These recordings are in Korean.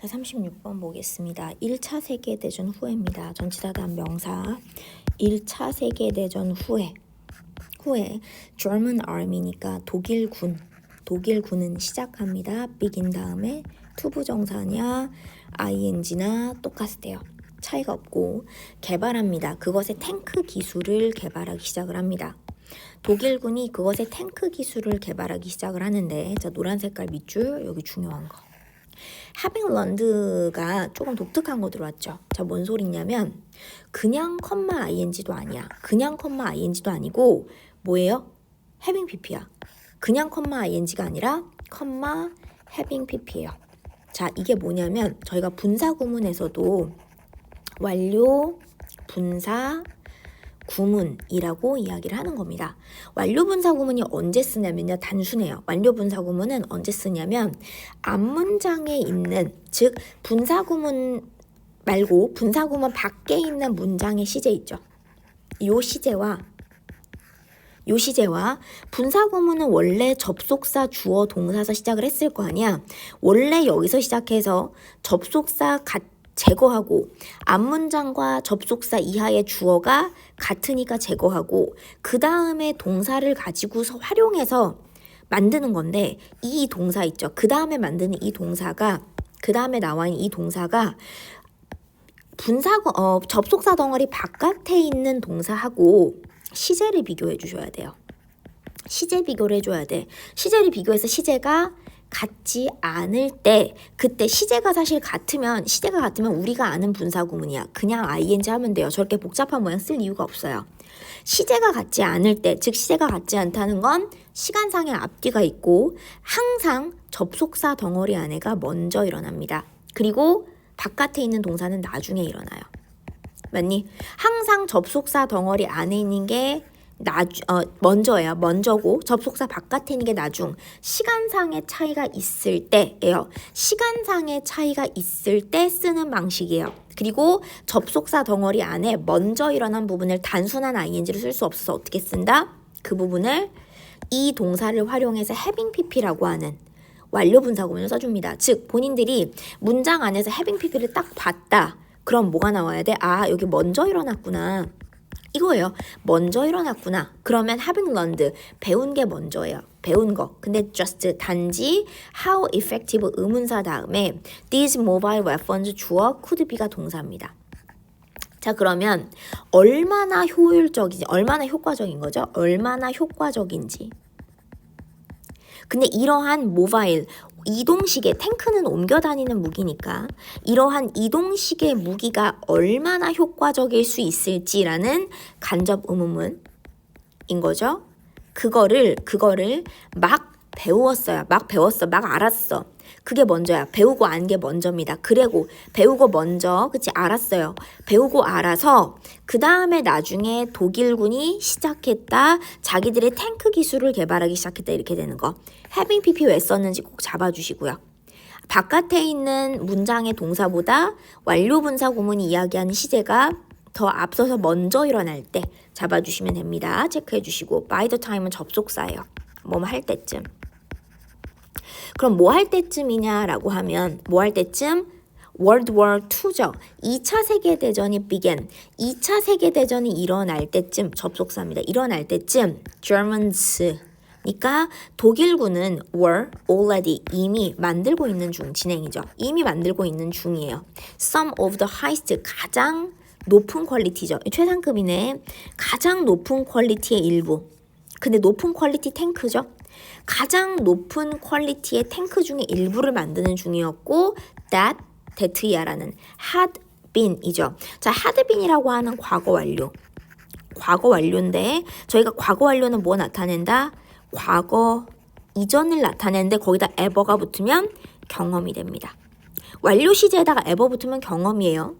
자, 36번 보겠습니다. 1차 세계대전 후에입니다. 전치사다음 명사. 1차 세계대전 후에 German Army니까 독일군은 시작합니다. begin 다음에 투부정사냐 ing나 똑같대요. 차이가 없고 개발합니다. 그것의 탱크 기술을 개발하기 시작을 합니다. 독일군이 그것의 탱크 기술을 개발하기 시작을 하는데, 자, 노란 색깔 밑줄 여기 중요한 거. having learned가 조금 독특한 거 들어왔죠. 자, 뭔 소리냐면 그냥 컴마 ing도 아니야. 그냥 컴마 ing도 아니고 뭐예요? having pp야. 그냥 컴마 ing가 아니라 컴마 having pp예요. 자, 이게 뭐냐면 저희가 분사 구문에서도 완료, 분사, 구문이라고 이야기를 하는 겁니다. 완료 분사 구문이 언제 쓰냐면요, 단순해요. 완료 분사 구문은 언제 쓰냐면 앞문장에 있는, 즉 분사 구문 말고 분사 구문 밖에 있는 문장의 시제 있죠. 요 시제와 분사 구문은 원래 접속사, 주어, 동사에서 시작을 했을 거 아니야. 원래 여기서 시작해서 접속사 제거하고 앞문장과 접속사 이하의 주어가 같으니까 제거하고 그 다음에 동사를 가지고서 활용해서 만드는 건데, 이 동사 있죠. 그 다음에 만드는 이 동사가, 그 다음에 나와 있는 이 동사가 접속사 덩어리 바깥에 있는 동사하고 시제를 비교해 주셔야 돼요. 시제 비교를 해줘야 돼. 시제를 비교해서 시제가 같지 않을 때, 그때 시제가 같으면 우리가 아는 분사 구문이야. 그냥 ing 하면 돼요. 저렇게 복잡한 모양 쓸 이유가 없어요. 시제가 같지 않을 때, 즉 시제가 같지 않다는 건 시간상의 앞뒤가 있고 항상 접속사 덩어리 안에가 먼저 일어납니다. 그리고 바깥에 있는 동사는 나중에 일어나요. 맞니? 항상 접속사 덩어리 안에 있는 게 먼저예요. 먼저고 접속사 바깥에 있는 게 나중. 시간상의 차이가 있을 때예요. 시간상의 차이가 있을 때 쓰는 방식이에요. 그리고 접속사 덩어리 안에 먼저 일어난 부분을 단순한 ing를 쓸 수 없어서 어떻게 쓴다? 그 부분을 이 동사를 활용해서 having pp라고 하는 완료 분사 구문을 써줍니다. 즉 본인들이 문장 안에서 having pp를 딱 봤다. 그럼 뭐가 나와야 돼? 아, 여기 먼저 일어났구나. 이거예요. 먼저 일어났구나. 그러면 having learned, 배운 게 먼저예요. 배운 거. 근데 just, 단지 how effective 의문사 다음에 these mobile weapons, 주어 could be가 동사입니다. 자, 그러면 얼마나 효율적인지, 얼마나 효과적인 거죠? 얼마나 효과적인지. 근데 이러한 모바일, 이동식의, 탱크는 옮겨 다니는 무기니까 이러한 이동식의 무기가 얼마나 효과적일 수 있을지라는 간접 의문문인 거죠. 그거를 막 배웠어요. 막 알았어. 그게 먼저야. 배우고 안 게 먼저입니다. 그리고 배우고 먼저, 그치, 알았어요. 배우고 알아서 그 다음에 나중에 독일군이 시작했다. 자기들의 탱크 기술을 개발하기 시작했다. 이렇게 되는 거. having pp 왜 썼는지 꼭 잡아주시고요. 바깥에 있는 문장의 동사보다 완료 분사 구문이 이야기하는 시제가 더 앞서서 먼저 일어날 때 잡아주시면 됩니다. 체크해 주시고, by the time은 접속사예요. 뭐 할 때쯤. 그럼 뭐 할 때쯤이냐라고 하면 뭐 할 때쯤? World War II죠. 2차 세계대전이 began. 2차 세계대전이 일어날 때쯤, 접속사입니다. 일어날 때쯤 Germans니까 독일군은 were already, 이미 만들고 있는 중, 진행이죠. 이미 만들고 있는 중이에요. Some of the highest, 가장 높은 퀄리티죠. 최상급이네. 가장 높은 퀄리티의 일부. 근데 높은 퀄리티 탱크죠. 가장 높은 퀄리티의 탱크 중에 일부를 만드는 중이었고, that이야라는 had been이죠. 자, had been이라고 하는 과거 완료인데 저희가 과거 완료는 뭐 나타낸다? 과거 이전을 나타내는데 거기다 ever가 붙으면 경험이 됩니다. 완료 시제에다가 ever 붙으면 경험이에요.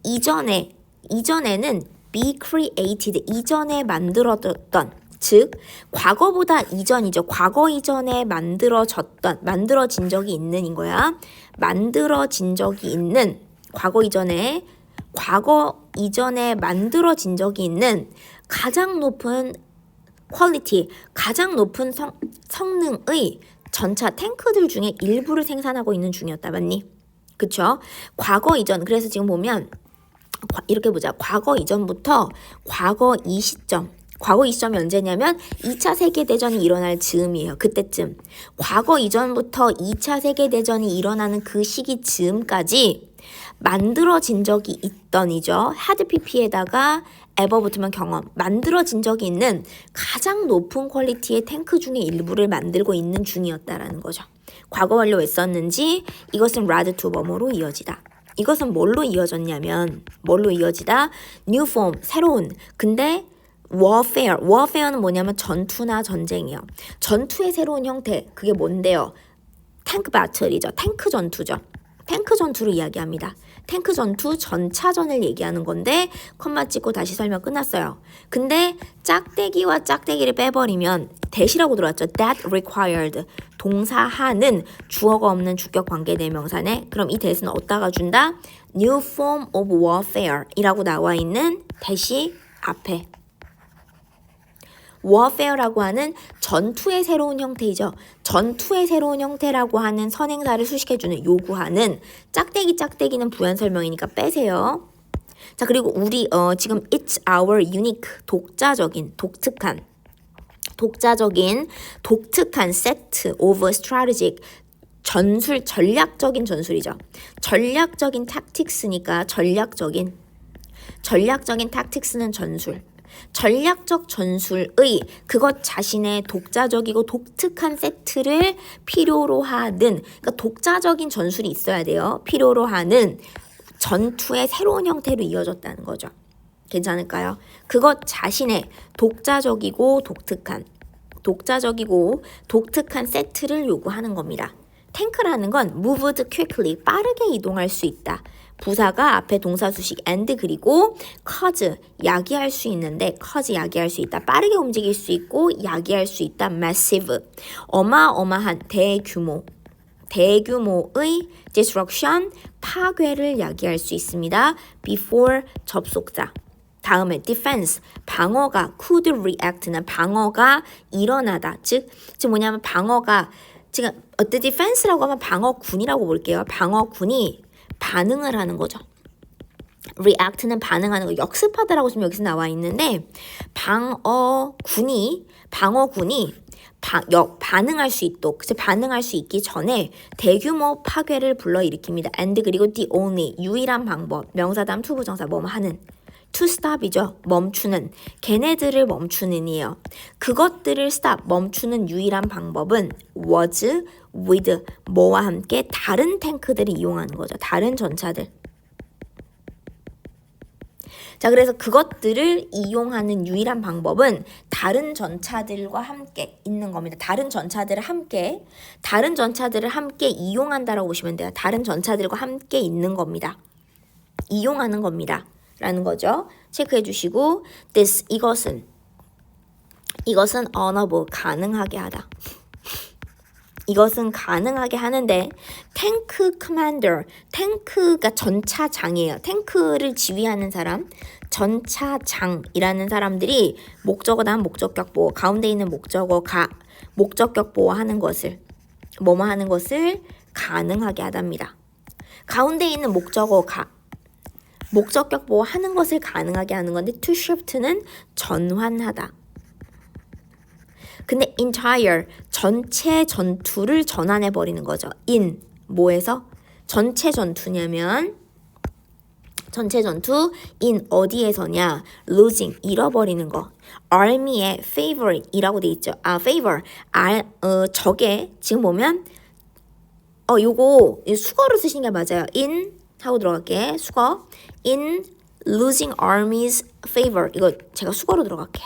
이전에는 be created, 이전에 만들어졌던, 즉 과거보다 이전이죠. 과거 이전에 만들어진 적이 있는인 거야. 만들어진 적이 있는, 과거 이전에 만들어진 적이 있는 가장 높은 퀄리티, 가장 높은 성능의 전차 탱크들 중에 일부를 생산하고 있는 중이었다. 맞니? 그쵸? 과거 이전. 그래서 지금 보면 이렇게 보자. 과거 이전부터 과거 이 시점. 과거 이 시점이 언제냐면 2차 세계대전이 일어날 즈음이에요. 그때쯤. 과거 이전부터 2차 세계대전이 일어나는 그 시기 즈음까지 만들어진 적이 있던이죠. 하드 PP에다가 ever 붙으면 경험. 만들어진 적이 있는 가장 높은 퀄리티의 탱크 중에 일부를 만들고 있는 중이었다라는 거죠. 과거 완료 왜 썼는지 이것은 rather to 뭐뭐로 이어지다. 이것은 뭘로 이어졌냐면 뭘로 이어지다? new form, 새로운. 근데 warfare는 뭐냐면 전투나 전쟁이에요. 전투의 새로운 형태, 그게 뭔데요? 탱크 배틀이죠. 탱크 전투죠. 탱크 전투를 이야기합니다. 탱크 전투 전차전을 얘기하는 건데 컴마 찍고 다시 설명 끝났어요. 근데 짝대기와 짝대기를 빼버리면 that이라고 들어왔죠. that required. 동사하는 주어가 없는 주격 관계 대명사네. 그럼 이 that은 어디다가 준다? new form of warfare 이라고 나와 있는 that이 앞에. warfare라고 하는 전투의 새로운 형태이죠. 전투의 새로운 형태라고 하는 선행사를 수식해주는 요구하는 짝대기는 부연 설명이니까 빼세요. 자, 그리고 우리 지금 it's our unique 독특한 set of strategic 전략적인 전술이죠. 전략적인 tactics니까 전략적인 tactics는 전술. 전략적 전술의 그것 자신의 독자적이고 독특한 세트를 필요로 하는, 그러니까 독자적인 전술이 있어야 돼요. 필요로 하는 전투의 새로운 형태로 이어졌다는 거죠. 괜찮을까요? 그것 자신의 독자적이고 독특한 세트를 요구하는 겁니다. 탱크라는 건 moved quickly, 빠르게 이동할 수 있다. 부사가 앞에 동사 수식 and 그리고 cause, 야기할 수 있는데 cause 야기할 수 있다. 빠르게 움직일 수 있고 야기할 수 있다. massive, 어마어마한 대규모의 destruction, 파괴를 야기할 수 있습니다. before 접속사. 다음에 defense, 방어가 could react는 방어가 일어나다. 즉 뭐냐면 방어가 지금 the defense라고 하면 방어군이라고 볼게요. 방어군이 반응을 하는 거죠. react는 반응하는 거, 역습하다라고 지금 여기서 나와 있는데 방어군이 반응할 수 있도록, 반응할 수 있기 전에 대규모 파괴를 불러일으킵니다. and 그리고 the only, 유일한 방법, 명사 다음 투부정사 뭐뭐 하는, to stop이죠. 멈추는, 걔네들을 멈추는이에요. 그것들을 stop, 멈추는 유일한 방법은 was with, 뭐와 함께 다른 탱크들을 이용하는 거죠. 다른 전차들. 자, 그래서 그것들을 이용하는 유일한 방법은 다른 전차들과 함께 있는 겁니다. 다른 전차들을 함께 이용한다라고 보시면 돼요. 다른 전차들과 함께 있는 겁니다. 이용하는 겁니다. 라는 거죠. 체크해 주시고 이것은 honorable, 가능하게 하다. 이것은 가능하게 하는데 탱크 커맨더, 탱크가 전차장이에요. 탱크를 지휘하는 사람, 전차장이라는 사람들이 목적어 다음 목적격 보호, 가운데 있는 목적격 보호하는 것을 뭐뭐 하는 것을 가능하게 하답니다. 가운데 있는 목적어 목적격 보호하는 것을 가능하게 하는 건데 to shift는 전환하다. 근데 entire, 전체 전투를 전환해 버리는 거죠. in, 뭐에서? 전체 전투냐면 전체 전투 in 어디에서냐? losing, 잃어버리는 거. army의 favorite이라고 돼 있죠. favor, 적에 지금 보면 요거 수거로 쓰시는 게 맞아요. in 하고 들어갈게. 수거. in losing army's favor. 이거 제가 수거로 들어갈게요.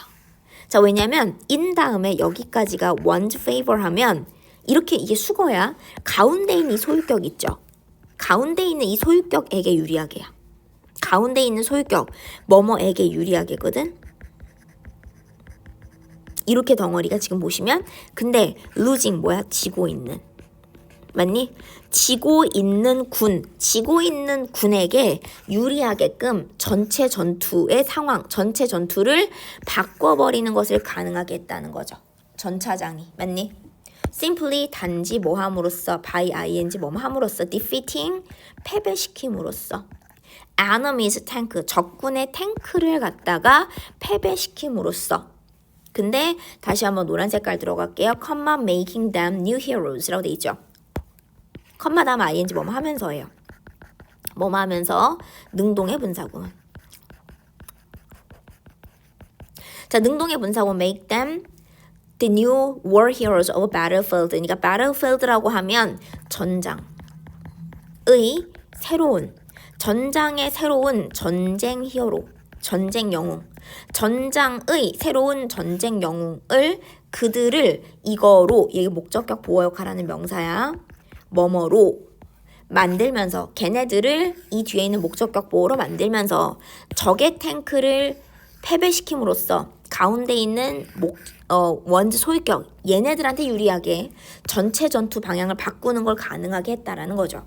자, 왜냐면 in 다음에 여기까지가 one's favor 하면 이렇게 이게 수거야. 가운데 있는 이 소유격 있죠. 가운데 있는 이 소유격에게 유리하게요. 가운데 있는 소유격 뭐뭐에게 유리하게거든. 이렇게 덩어리가 지금 보시면 근데 losing 뭐야? 지고 있는. 맞니? 지고 있는 군에게 유리하게끔 전체 전투의 상황, 전체 전투를 바꿔버리는 것을 가능하게 했다는 거죠. 전차장이. 맞니? simply 단지 뭐 함으로써 by ing 뭐 함으로써 defeating 패배시킴으로써 enemy's tank 적군의 탱크를 갖다가 패배시킴으로써 근데 다시 한번 노란 색깔 들어갈게요. comma making them new heroes라고 돼 있죠. 컴마 다음 ing 뭐뭐 하면서예요. 뭐뭐 하면서 능동의 분사구문. 자, 능동의 분사구문 make them the new war heroes of battlefield. 그러니까 battlefield라고 하면 전장의 새로운 전장의 새로운 전쟁 히어로, 전쟁 영웅, 전장의 새로운 전쟁 영웅을 그들을 이거로 이게 목적격 보호 역할하는 명사야. 뭐뭐로 만들면서 걔네들을 이 뒤에 있는 목적격 보호로 만들면서 적의 탱크를 패배시킴으로써 가운데 있는 원즈 소유격 얘네들한테 유리하게 전체 전투 방향을 바꾸는 걸 가능하게 했다라는 거죠.